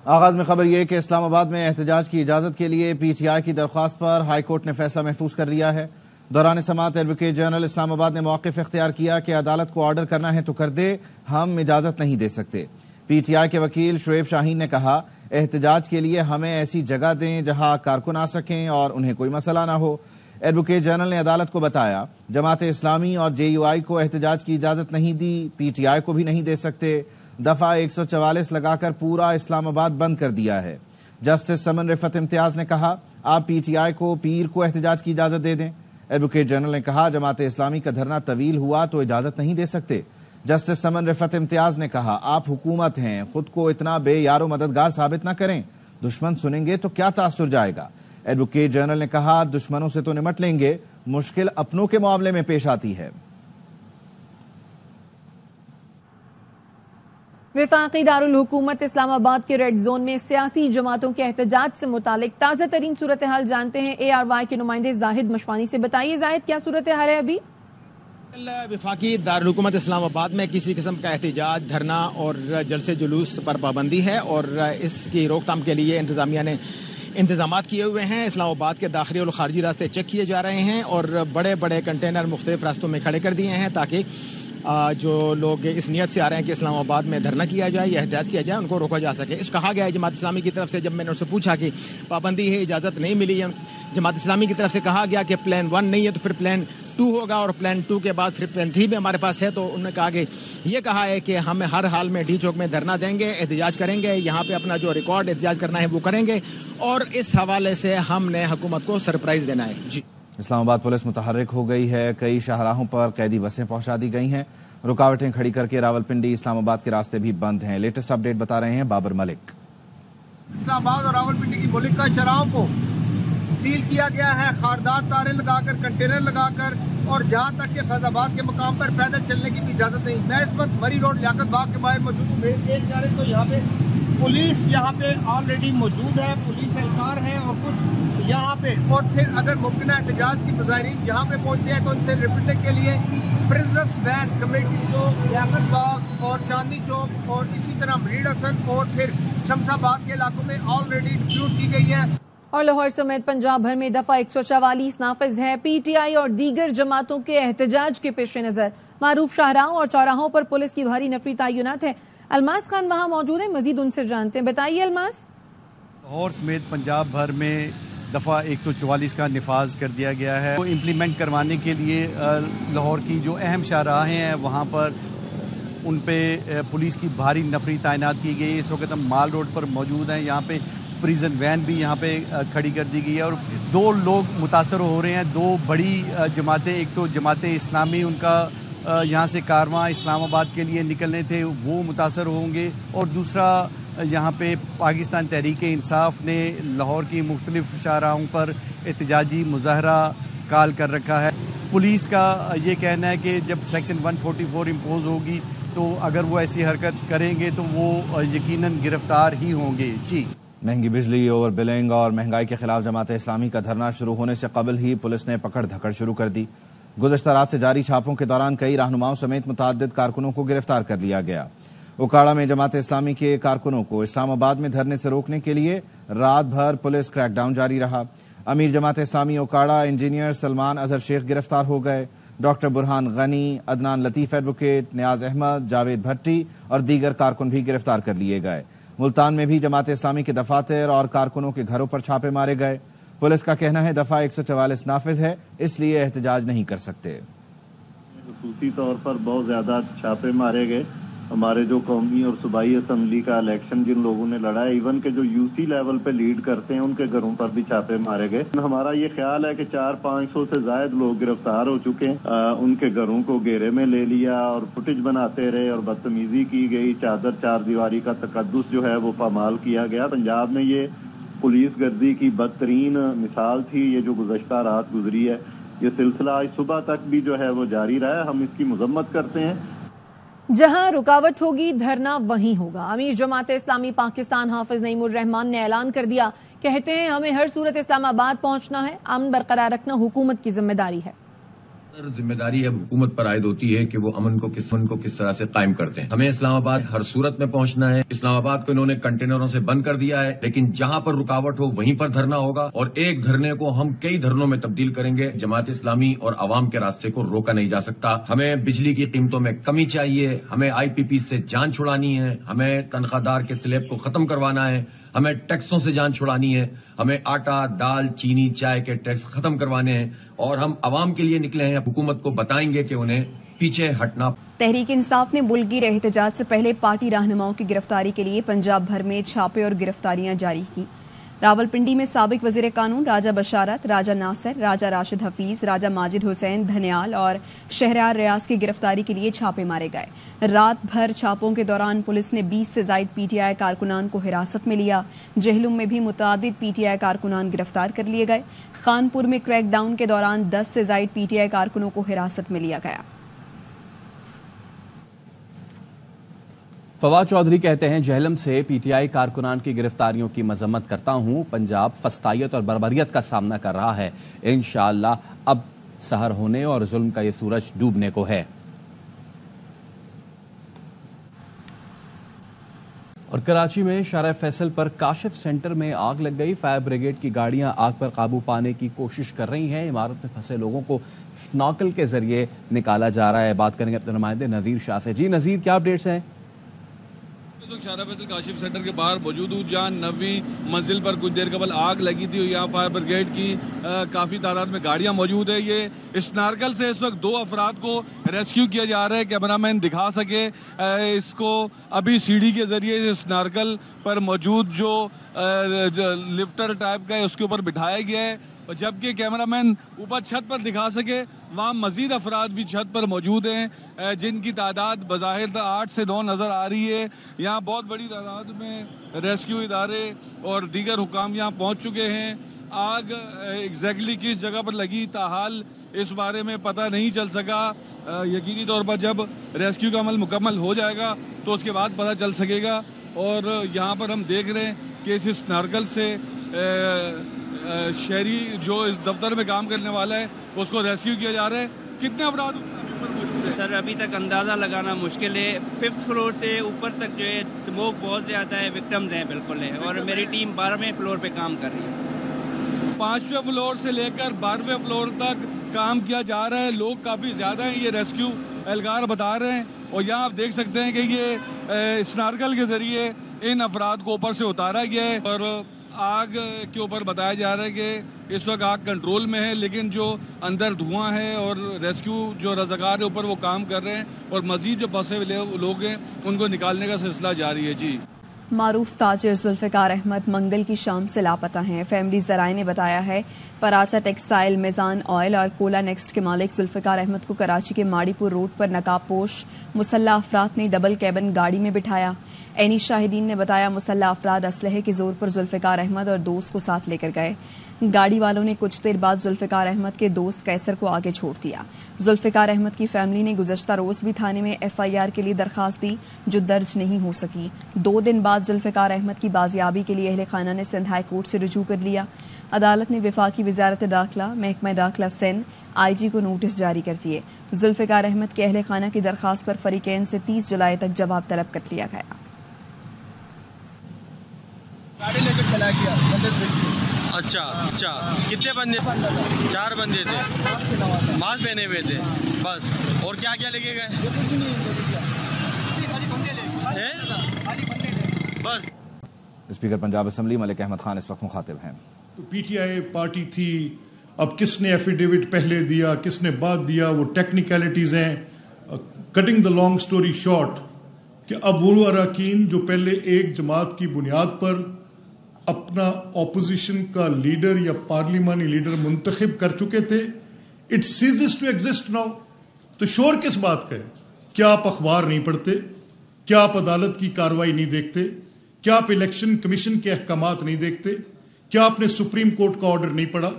آغاز میں خبر یہ کہ اسلام آباد میں احتجاج کی اجازت کے لیے پی ٹی آئی کی درخواست پر ہائی کورٹ نے فیصلہ محفوظ کر لیا ہے۔ دوران سماعت ایڈوکیٹ جنرل اسلام آباد نے موقف اختیار کیا کہ عدالت کو آرڈر کرنا ہے تو کر دے، ہم اجازت نہیں دے سکتے۔ پی ٹی آئی کے وکیل شعیب شاہین نے کہا، احتجاج کے لیے ہمیں ایسی جگہ دیں جہاں کارکن آ سکیں اور انہیں کوئی مسئلہ نہ ہو۔ ایڈوکیٹ جنرل نے عدالت کو بتایا، جماعت اسلامی اور جے یو آئی کو احتجاج کی اجازت نہیں دی، پی ٹی آئی کو بھی نہیں دے سکتے۔ دفعہ 144 لگا کر پورا اسلام آباد بند کر دیا ہے۔ جسٹس سمن رفعت امتیاز نے کہا، آپ پی ٹی آئی کو پیر کو احتجاج کی اجازت دے دیں۔ ایڈوکیٹ جنرل نے کہا، جماعت اسلامی کا دھرنا طویل ہوا تو اجازت نہیں دے سکتے۔ جسٹس سمن رفعت امتیاز نے کہا، آپ حکومت ہیں، خود کو اتنا بے یار و مددگار ثابت نہ کریں، دشمن سنیں گے تو کیا تاثر جائے گا۔ ایڈوکیٹ جنرل نے کہا، دشمنوں سے تو نمٹ لیں گے، مشکل اپنوں کے معاملے میں پیش آتی ہے۔ وفاقی دارالحکومت اسلام آباد کے ریڈ زون میں سیاسی جماعتوں کے احتجاج سے متعلق تازہ ترین صورتحال جانتے ہیں اے آر وائی کے نمائندے زاہد مشوانی سے۔ بتائیے زاہد، کیا صورتحال ہے ابھی؟ وفاقی دارالحکومت اسلام آباد میں کسی قسم کا احتجاج، دھرنا اور جلسے جلوس پر پابندی ہے اور اس کی روک تھام کے لیے انتظامیہ نے انتظامات کیے ہوئے ہیں۔ اسلام آباد کے داخلی اور خارجی راستے چیک کیے جا رہے ہیں اور بڑے بڑے کنٹینر مختلف راستوں میں کھڑے کر دیے ہیں تاکہ جو لوگ اس نیت سے آ رہے ہیں کہ اسلام آباد میں دھرنا کیا جائے یا احتجاج کیا جائے، ان کو روکا جا سکے۔ اس کہا گیا ہے جماعت اسلامی کی طرف سے، جب میں نے ان سے پوچھا کہ پابندی ہے، اجازت نہیں ملی ہے، جماعت اسلامی کی طرف سے کہا گیا کہ پلان 1 نہیں ہے تو پھر پلان 2 ہوگا اور پلان 2 کے بعد پھر پلان 3 بھی ہمارے پاس ہے۔ تو انہوں نے کہا کہ یہ کہا ہے کہ ہم ہر حال میں ڈی چوک میں دھرنا دیں گے، احتجاج کریں گے، یہاں پہ اپنا جو ریکارڈ احتجاج کرنا ہے وہ کریں گے اور اس حوالے سے ہم نے حکومت کو سرپرائز دینا ہے۔ جی، اسلام آباد پولیس متحرک ہو گئی ہے، کئی شاہراہوں پر قیدی بسیں پہنچا دی گئی ہیں، رکاوٹیں کھڑی کر کے راولپنڈی اسلام آباد کے راستے بھی بند ہیں۔ لیٹسٹ اپڈیٹ بتا رہے ہیں بابر ملک۔ اسلام آباد اور راولپنڈی کی ملک کا شاہراہوں کو سیل کیا گیا ہے، خاردار تاریں لگا کر، کنٹینر لگا کر، اور جہاں تک کہ فیض آباد کے مقام پر پیدل چلنے کی بھی اجازت نہیں۔ میں اس وقت مری روڈ لیاقت باغ کے باہر موجود ہوں۔ ایک جانب تو یہاں پہ پولیس یہاں پہ آلریڈی موجود ہے، پولیس اہلکار ہیں اور کچھ یہاں پہ، اور پھر اگر ممکنہ احتجاج کی مظاہرین یہاں پہ پہنچتے ہیں تو ان سے نپٹنے کے لیے پرنسس وین کمیٹی جو لیاقت باغ اور چاندنی چوک اور اسی طرح مرید حسن اور پھر شمس آباد کے علاقوں میں آلریڈی ڈپیوٹ کی گئی ہے۔ اور لاہور سمیت پنجاب بھر میں دفعہ 144 نافذ ہے۔ پی ٹی آئی اور دیگر جماعتوں کے احتجاج کے پیش نظر معروف شاہراہوں اور چوراہوں پر پولیس کی بھاری نفری تعینات ہے۔ الماس خان وہاں موجود ہیں، مزید ان سے جانتے ہیں۔ بتائیے الماس۔ لاہور سمیت پنجاب بھر میں دفعہ 144 کا نفاذ کر دیا گیا ہے۔ وہ امپلیمنٹ کروانے کے لیے لاہور کی جو اہم شاہراہیں ہیں وہاں پر ان پہ پولیس کی بھاری نفری تعینات کی گئی۔ اس وقت ہم مال روڈ پر موجود ہیں، یہاں پہ پریزن وین بھی یہاں پہ کھڑی کر دی گئی ہے اور 2 لوگ متاثر ہو رہے ہیں، 2 بڑی جماعتیں، ایک تو جماعت اسلامی، ان کا یہاں سے کارواں اسلام آباد کے لیے نکلنے تھے، وہ متاثر ہوں گے، اور دوسرا یہاں پہ پاکستان تحریک انصاف نے لاہور کی مختلف شاہراہوں پر احتجاجی مظاہرہ کال کر رکھا ہے۔ پولیس کا یہ کہنا ہے کہ جب سیکشن 144 امپوز ہوگی تو اگر وہ ایسی حرکت کریں گے تو وہ یقیناً گرفتار ہی ہوں گے۔ جی، مہنگی بجلی، اوور بلنگ اور مہنگائی کے خلاف جماعت اسلامی کا دھرنا شروع ہونے سے قبل ہی پولیس نے پکڑ دھکڑ شروع کر دی۔ گزشتہ رات سے جاری چھاپوں کے دوران کئی رہنماؤں سمیت متعدد کارکنوں کو گرفتار کر لیا گیا۔ اکاڑا میں جماعت اسلامی کے کارکنوں کو اسلام آباد میں دھرنے سے روکنے کے لیے رات بھر پولیس کریک ڈاؤن جاری رہا۔ امیر جماعت اسلامی اکاڑا انجینئر سلمان اظہر شیخ گرفتار ہو گئے۔ ڈاکٹر برہان غنی، عدنان لطیف ایڈوکیٹ، نیاز احمد، جاوید بھٹی اور دیگر کارکن بھی گرفتار کر لیے گئے۔ ملتان میں بھی جماعت اسلامی کے دفاتر اور کارکنوں کے گھروں پر چھاپے مارے گئے۔ پولیس کا کہنا ہے دفعہ 144 نافذ ہے، اس لیے احتجاج نہیں کر سکتے۔ خصوصی طور پر بہت زیادہ چھاپے مارے گئے۔ ہمارے جو قومی اور صوبائی اسمبلی کا الیکشن جن لوگوں نے لڑا ہے، ایون کے جو یو سی لیول پہ لیڈ کرتے ہیں، ان کے گھروں پر بھی چھاپے مارے گئے۔ ہمارا یہ خیال ہے کہ 400-500 سے زائد لوگ گرفتار ہو چکے ہیں۔ ان کے گھروں کو گھیرے میں لے لیا اور فوٹیج بناتے رہے اور بدتمیزی کی گئی۔ چار دیواری کا تقدس جو ہے وہ پامال کیا گیا۔ پنجاب میں یہ پولیس گردی کی بدترین مثال تھی، یہ جو گزشتہ رات گزری ہے۔ یہ سلسلہ آج صبح تک بھی جو ہے وہ جاری رہا ہے۔ ہم اس کی مذمت کرتے ہیں۔ جہاں رکاوٹ ہوگی دھرنا وہیں ہوگا۔ امیر جماعت اسلامی پاکستان حافظ نعیم الرحمان نے اعلان کر دیا، کہتے ہیں ہمیں ہر صورت اسلام آباد پہنچنا ہے، امن برقرار رکھنا حکومت کی ذمہ داری ہے۔ ذمہ داری اب حکومت پر عائد ہوتی ہے کہ وہ امن کو کس طرح سے قائم کرتے ہیں. ہمیں اسلام آباد ہر صورت میں پہنچنا ہے. اسلام آباد کو انہوں نے کنٹینروں سے بند کر دیا ہے، لیکن جہاں پر رکاوٹ ہو وہیں پر دھرنا ہوگا، اور ایک دھرنے کو ہم کئی دھرنوں میں تبدیل کریں گے. جماعت اسلامی اور عوام کے راستے کو روکا نہیں جا سکتا. ہمیں بجلی کی قیمتوں میں کمی چاہیے، ہمیں IPP سے جان چھڑانی ہے، ہمیں تنخواہ دار کے سلیب کو ختم کروانا ہے، ہمیں ٹیکسوں سے جان چھڑانی ہے، ہمیں آٹا، دال، چینی، چائے کے ٹیکس ختم کروانے ہیں، اور ہم عوام کے لیے نکلے ہیں. حکومت کو بتائیں گے کہ انہیں پیچھے ہٹنا. تحریک انصاف نے ملک احتجاج سے پہلے پارٹی رہنماؤں کی گرفتاری کے لیے پنجاب بھر میں چھاپے اور گرفتاریاں جاری کی. راولپنڈی میں سابق وزیر قانون راجہ بشارت، راجہ ناصر، راجہ راشد حفیظ، راجہ ماجد حسین دھنیال اور شہریار ریاض کی گرفتاری کے لیے چھاپے مارے گئے. رات بھر چھاپوں کے دوران پولیس نے 20 سے زائد PTI کارکنان کو حراست میں لیا. جہلم میں بھی متعدد PTI کارکنان گرفتار کر لیے گئے. خانپور میں کریک ڈاؤن کے دوران 10 سے زائد PTI کارکنوں کو حراست میں لیا گیا. فواد چودھری کہتے ہیں جہلم سے PTI کارکنان کی گرفتاریوں کی مذمت کرتا ہوں. پنجاب فسطائیت اور بربریت کا سامنا کر رہا ہے. انشاءاللہ اب سحر ہونے اور ظلم کا یہ سورج ڈوبنے کو ہے. اور کراچی میں شارع فیصل پر کاشف سینٹر میں آگ لگ گئی. فائر بریگیڈ کی گاڑیاں آگ پر قابو پانے کی کوشش کر رہی ہیں. عمارت میں پھنسے لوگوں کو سناکل کے ذریعے نکالا جا رہا ہے. بات کریں گے اپنے نمائندے نذیر شاہ سے. جی نذیر، کیا اپڈیٹس ہیں؟ شارع فیصل کاشف سینٹر کے باہر موجود ہوں، جہاں 9ویں منزل پر کچھ دیر قبل آگ لگی تھی. یہاں فائر بریگیڈ کی کافی تعداد میں گاڑیاں موجود ہیں. یہ اسنارکل سے اس وقت 2 افراد کو ریسکیو کیا جا رہا ہے. کیمرہ مین دکھا سکے اس کو. ابھی سیڑھی کے ذریعے اسنارکل پر موجود جو لفٹر ٹائپ کا ہے اس کے اوپر بٹھایا گیا ہے، جبکہ کیمرہ مین اوپر چھت پر دکھا سکے وہاں مزید افراد بھی چھت پر موجود ہیں، جن کی تعداد بظاہر 8 سے 9 نظر آ رہی ہے. یہاں بہت بڑی تعداد میں ریسکیو ادارے اور دیگر حکام یہاں پہنچ چکے ہیں. آگ ایگزیکٹلی کس جگہ پر لگی تاحال اس بارے میں پتہ نہیں چل سکا. یقینی طور پر جب ریسکیو کا عمل مکمل ہو جائے گا تو اس کے بعد پتہ چل سکے گا. اور یہاں پر ہم دیکھ رہے ہیں کہ اس اسنارکل سے شہری جو اس دفتر میں کام کرنے والا ہے اس کو ریسکیو کیا جا رہا ہے. کتنے افراد موجود ہیں؟ سر ابھی تک اندازہ لگانا مشکل ہے. 5th فلور سے اوپر تک جو ہے اسموک بہت زیادہ ہے، وکٹمز ہیں بالکل ہے، اور میری ٹیم 12ویں فلور پہ کام کر رہی ہے. 5ویں فلور سے لے کر 12ویں فلور تک کام کیا جا رہا ہے. لوگ کافی زیادہ ہیں، یہ ریسکیو اہلکار بتا رہے ہیں. اور یہاں آپ دیکھ سکتے ہیں کہ یہ اسنارکل کے ذریعے ان افراد کو اوپر سے اتارا گیا ہے. اور آگ کے اوپر بتایا جا رہا ہے کہ اس وقت آگ کنٹرول میں ہے، لیکن جو اندر دھواں ہے اور ریسکیو جو رضاکار ہے اوپر وہ کام کر رہے ہیں، اور مزید جو پھنسے ہوئے لوگ ہیں ان کو نکالنے کا سلسلہ جاری ہے. جی معروف تاجر ذوالفقار احمد منگل کی شام سے لاپتہ ہیں. فیملی ذرائع نے بتایا ہے پراچا ٹیکسٹائل، میزان آئل اور کولا نیکسٹ کے مالک ذوالفقار احمد کو کراچی کے ماڑی پور روڈ پر نقاب پوش مسلح افراد نے ڈبل کیبن گاڑی میں بٹھایا. عینی شاہدین نے بتایا مسلح افراد اسلحے کے زور پر ذوالفقار احمد اور دوست کو ساتھ لے کر گئے. گاڑی والوں نے کچھ دیر بعد ذوالفقار احمد کے دوست قیصر کو آگے چھوڑ دیا. ذوالفقار احمد کی فیملی نے گزشتہ روز بھی تھانے میں FIR کے لیے درخواست دی جو درج نہیں ہو سکی. 2 دن بعد ذوالفقار احمد کی بازیابی کے لیے اہل خانہ نے سندھ ہائی کورٹ سے رجوع کر لیا. عدالت نے وفاقی وزارت داخلہ، محکمہ داخلہ سندھ، IG کو نوٹس جاری کر دیے. ذوالفقار احمد کے اہل خانہ کی درخواست پر فریقین سے 30 جولائی تک جواب طلب کر لیا گیا. گاڑی لے کر چلا گیا. اچھا کتنے بندے؟ 4 بندے تھے، ماسک پہنے ہوئے تھے بس. اور کیا کیا لے کے گئے؟ بس. اسپیکر پنجاب اسمبلی ملک احمد خان اس وقت مخاطب ہیں. PTI پارٹی تھی، اب کس نے ایفیڈیوٹ پہلے دیا کس نے بعد دیا وہ ٹیکنیکلٹیز ہیں. Cutting the long story short کہ اب وہ اراکین جو پہلے ایک جماعت کی بنیاد پر اپنا اپوزیشن کا لیڈر یا پارلیمانی لیڈر منتخب کر چکے تھے، it ceases to exist now. تو شور کس بات کا ہے؟ کیا آپ اخبار نہیں پڑھتے؟ کیا آپ عدالت کی کارروائی نہیں دیکھتے؟ کیا آپ الیکشن کمیشن کے احکامات نہیں دیکھتے؟ کیا آپ نے سپریم کورٹ کا آرڈر نہیں پڑھا؟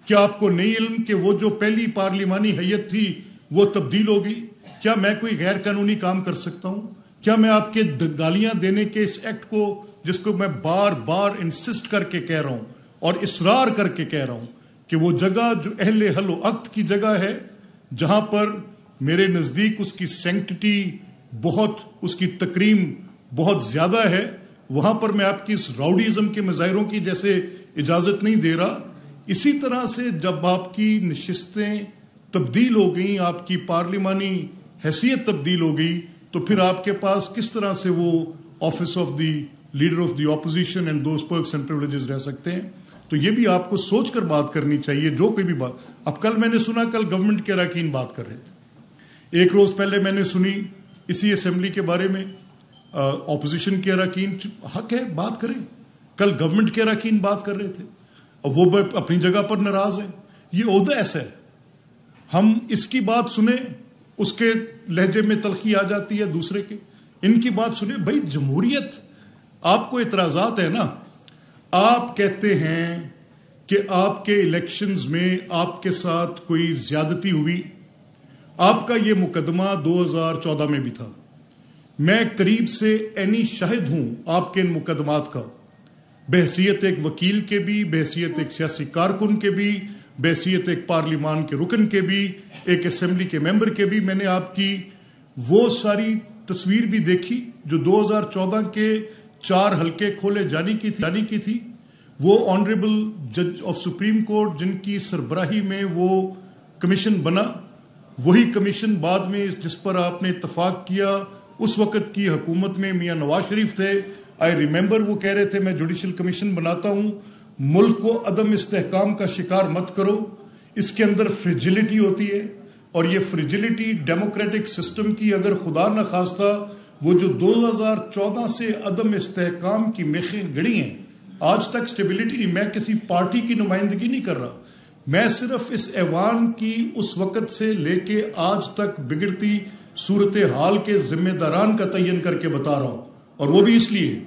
کیا آپ کو نہیں علم کہ وہ جو پہلی پارلیمانی حیت تھی وہ تبدیل ہو گئی؟ کیا میں کوئی غیر قانونی کام کر سکتا ہوں؟ کیا میں آپ کے گالیاں دینے کے اس ایکٹ کو، جس کو میں بار بار انسسٹ کر کے کہہ رہا ہوں اور اصرار کر کے کہہ رہا ہوں کہ وہ جگہ جو اہل حل و عقد کی جگہ ہے، جہاں پر میرے نزدیک اس کی سینکٹی بہت، اس کی تکریم بہت زیادہ ہے، وہاں پر میں آپ کی اس راؤڈیزم کے مظاہروں کی جیسے اجازت نہیں دے رہا. اسی طرح سے جب آپ کی نشستیں تبدیل ہو گئیں، آپ کی پارلیمانی حیثیت تبدیل ہو گئی، تو پھر آپ کے پاس کس طرح سے وہ office of the leader of the opposition and those perks and privileges رہ سکتے ہیں. تو یہ بھی آپ کو سوچ کر بات کرنی چاہیے جو کوئی بھی بات. اب کل میں نے سنا کل گورنمنٹ کے اراکین بات کر رہے تھے، ایک روز پہلے میں نے سنی اسی اسمبلی کے بارے میں اپوزیشن کے اراکین، حق ہے بات کریں، کل گورنمنٹ کے اراکین بات کر رہے تھے اور وہ اپنی جگہ پر ناراض ہیں. یہ عہدہ ایسا ہے، ہم اس کی بات سنیں اس کے لہجے میں تلخی آ جاتی ہے دوسرے کے، ان کی بات سنیں. بھائی جمہوریت، آپ کو اعتراضات ہے نا، آپ کہتے ہیں کہ آپ کے الیکشنز میں آپ کے ساتھ کوئی زیادتی ہوئی، آپ کا یہ مقدمہ 2014 میں بھی تھا، میں قریب سے عینی شاہد ہوں آپ کے ان مقدمات کا، بحیثیت ایک وکیل کے بھی، بحیثیت ایک سیاسی کارکن کے بھی، بحیثیت ایک پارلیمان کے رکن کے بھی، ایک اسمبلی کے ممبر کے بھی. میں نے آپ کی وہ ساری تصویر بھی دیکھی جو 2014 کے 4 حلقے کھولے جانے کی تھی. وہ آنریبل جج آف سپریم کورٹ جن کی سربراہی میں وہ کمیشن بنا، وہی کمیشن بعد میں جس پر آپ نے اتفاق کیا اس وقت کی حکومت میں میاں نواز شریف تھے. آئی ریممبر وہ کہہ رہے تھے میں جوڈیشل کمیشن بناتا ہوں، ملک کو عدم استحکام کا شکار مت کرو، اس کے اندر فریجلٹی ہوتی ہے، اور یہ فریجلٹی ڈیموکریٹک سسٹم کی اگر خدا نہ خواستہ وہ جو 2014 سے عدم استحکام کی میخیں گڑی ہیں، آج تک سٹیبلٹی نہیں. میں کسی پارٹی کی نمائندگی نہیں کر رہا، میں صرف اس ایوان کی اس وقت سے لے کے آج تک بگڑتی صورتحال کے ذمہ داران کا تعین کر کے بتا رہا ہوں. اور وہ بھی اس لیے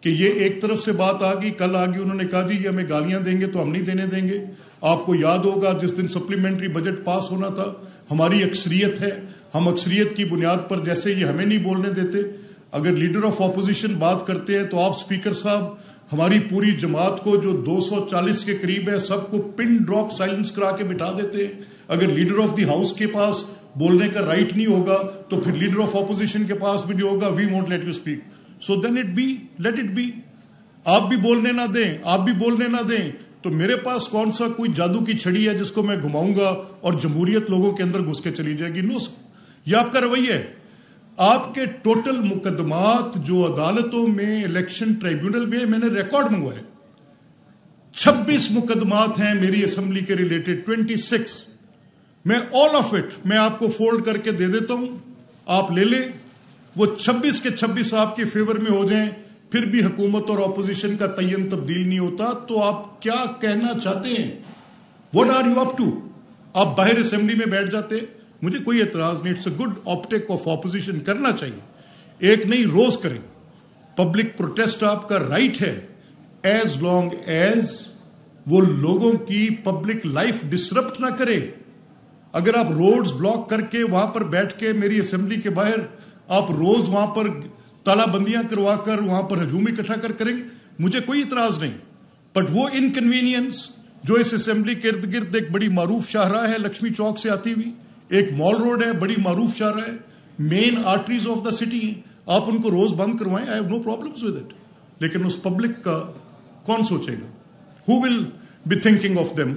کہ یہ ایک طرف سے بات آ گئی، کل آ گئی، انہوں نے کہا جی یہ ہمیں گالیاں دیں گے تو ہم نہیں دینے دیں گے. آپ کو یاد ہوگا جس دن سپلیمنٹری بجٹ پاس ہونا تھا، ہماری اکثریت ہے، ہم اکثریت کی بنیاد پر جیسے یہ ہمیں نہیں بولنے دیتے، اگر لیڈر آف اپوزیشن بات کرتے ہیں تو آپ اسپیکر صاحب ہماری پوری جماعت کو جو 240 کے قریب ہے سب کو پن ڈراپ سائلنس کرا کے بٹھا دیتے ہیں. اگر لیڈر آف دی ہاؤس کے پاس بولنے کا رائٹ نہیں ہوگا تو پھر لیڈر آف اپوزیشن کے پاس بھی نہیں ہوگا. We won't let you speak. So then it be, let it be. آپ بھی بولنے نہ دیں، آپ بھی بولنے نہ دیں تو میرے پاس کون سا کوئی جادو کی چھڑی ہے جس کو میں گھماؤں گا اور جمہوریت لوگوں کے اندر گھس کے چلی جائے گی. نو، یہ آپ کا رویہ ہے. آپ کے ٹوٹل مقدمات جو عدالتوں میں الیکشن ٹریبیونل میں، میں نے ریکارڈ منگوائے، 26 مقدمات ہیں میری اسمبلی کے ریلیٹڈ، 26. میں آل آف اٹ میں آپ کو فولڈ کر کے دے دیتا ہوں، آپ لے لیں. وہ 26 کے 26 آپ کے فیور میں ہو جائیں، پھر بھی حکومت اور اپوزیشن کا تعین تبدیل نہیں ہوتا. تو آپ کیا کہنا چاہتے ہیں؟ What are you up to? آپ باہر اسمبلی میں بیٹھ جاتے، مجھے کوئی اعتراض نہیں، it's a good optic of opposition, کرنا چاہیے، ایک نہیں روز کریں. پبلک پروٹیسٹ آپ کا رائٹ ہے ایز لانگ ایز وہ لوگوں کی پبلک لائف ڈسرپٹ نہ کرے. اگر آپ روڈز بلاک کر کے وہاں پر بیٹھ کے میری اسمبلی کے باہر آپ روز وہاں پر تالا بندیاں کروا کر وہاں پر ہجوم اکٹھا کریں گے، مجھے کوئی اعتراض نہیں. بٹ وہ انکنوینئنس جو اس اسمبلی کے ارد گرد ایک بڑی معروف شاہراہ ہے لکشمی چوک سے آتی ہوئی، ایک مال روڈ ہے، بڑی معروف شاہراہ ہے، main arteries of the city ہیں، آپ ان کو روز بند کروائیں، I have no problems with it. لیکن اس پبلک کا کون سوچے گا؟ Who will be thinking of them?